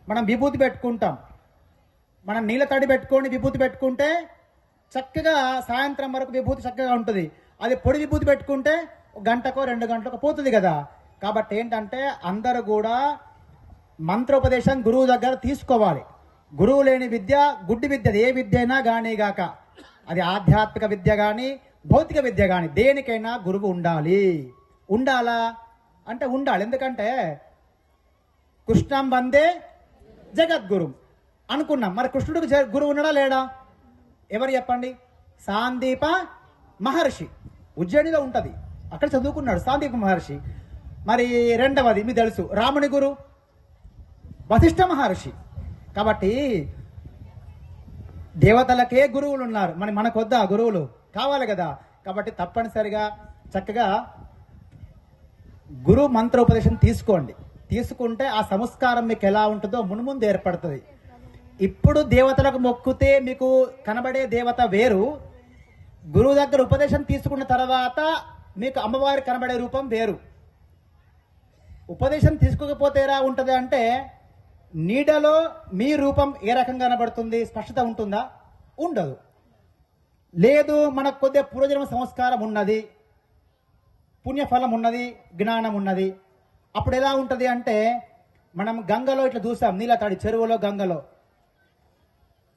మనం విభూతి పెట్టుకుంటాం. మనం నీళ్ళ తడి పెట్టుకొని విభూతి పెట్టుకుంటే చక్కగా సాయంత్రం వరకు విభూతి చక్కగా ఉంటుంది. అది పొడి విభూతి పెట్టుకుంటే గంటకో 2 గంటలకో పోతుంది కదా. కాబట్టి ఏంటంటే అందరూ కూడా మంత్రోపదేశం గురువు దగ్గర తీసుకోవాలి. గురువు లేని విద్య గుడ్డి విద్య. ఏ విద్య అయినా కానీ గాక, అది ఆధ్యాత్మిక విద్య కానీ భౌతిక విద్య కానీ, దేనికైనా గురువు ఉండాలి. ఉండాలా అంటే ఉండాలి. ఎందుకంటే కృష్ణం వందే జగద్గురు అనుకున్నాం. మరి కృష్ణుడికి గురువు ఉన్నాడా లేడా? ఎవరు చెప్పండి? సాందీప మహర్షి ఉజ్జయినిలో ఉంటుంది, అక్కడ చదువుకున్నాడు సాందీప మహర్షి. మరి రెండవది మీకు తెలుసు, రాముని గురు వశిష్ఠ మహర్షి. కాబట్టి దేవతలకే గురువులు ఉన్నారు, మనకొద్దా గురువులు? కావాలి కదా. కాబట్టి తప్పనిసరిగా చక్కగా గురు మంత్రోపదేశం తీసుకోండి. తీసుకుంటే ఆ సంస్కారం మీకు ఎలా ఉంటుందో మున్ముందు ఏర్పడుతుంది. ఇప్పుడు దేవతలకు మొక్కితే మీకు కనబడే దేవత వేరు, గురువు దగ్గర ఉపదేశం తీసుకున్న తర్వాత మీకు అమ్మవారి కనబడే రూపం వేరు. ఉపదేశం తీసుకోకపోతే ఎలా ఉంటుంది అంటే, నీడలో మీ రూపం ఏ రకంగా కనబడుతుంది? స్పష్టత ఉంటుందా? ఉండదు. లేదు, మనకు కొద్దిగా పూర్వజన్మ సంస్కారం ఉన్నది, పుణ్యఫలం ఉన్నది, జ్ఞానం ఉన్నది. అప్పుడు ఎలా ఉంటుంది అంటే, మనం గంగలో ఇట్లా చూసాం, నీళ్ళ తాడి చెరువులో గంగలో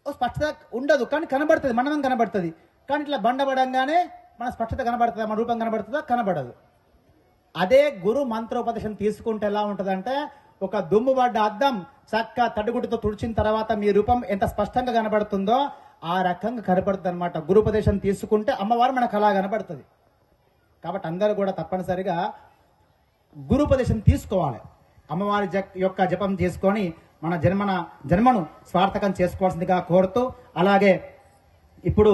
స్పష్టత ఉండదు, కానీ కనబడుతుంది, మనం కనబడుతుంది. కానీ ఇట్లా బండబడంగానే మన స్పష్టత కనబడుతుంది, మన రూపం కనబడుతుందా? కనబడదు. అదే గురు మంత్రోపదేశం తీసుకుంటే ఎలా ఉంటుందంటే, ఒక దుమ్ముబడ్డ అద్దం చక్క తడిగుడ్డతో తుడిచిన తర్వాత మీ రూపం ఎంత స్పష్టంగా కనబడుతుందో ఆ రకంగా కనబడుతుంది అనమాట. గురుపదేశం తీసుకుంటే అమ్మవారు మనకు అలా కనబడుతుంది. కాబట్టి అందరూ కూడా తప్పనిసరిగా గురుపదేశం తీసుకోవాలి. అమ్మవారి యొక్క జపం చేసుకొని మన జన్మను స్వార్థకం చేసుకోవాల్సిందిగా కోరుతూ, అలాగే ఇప్పుడు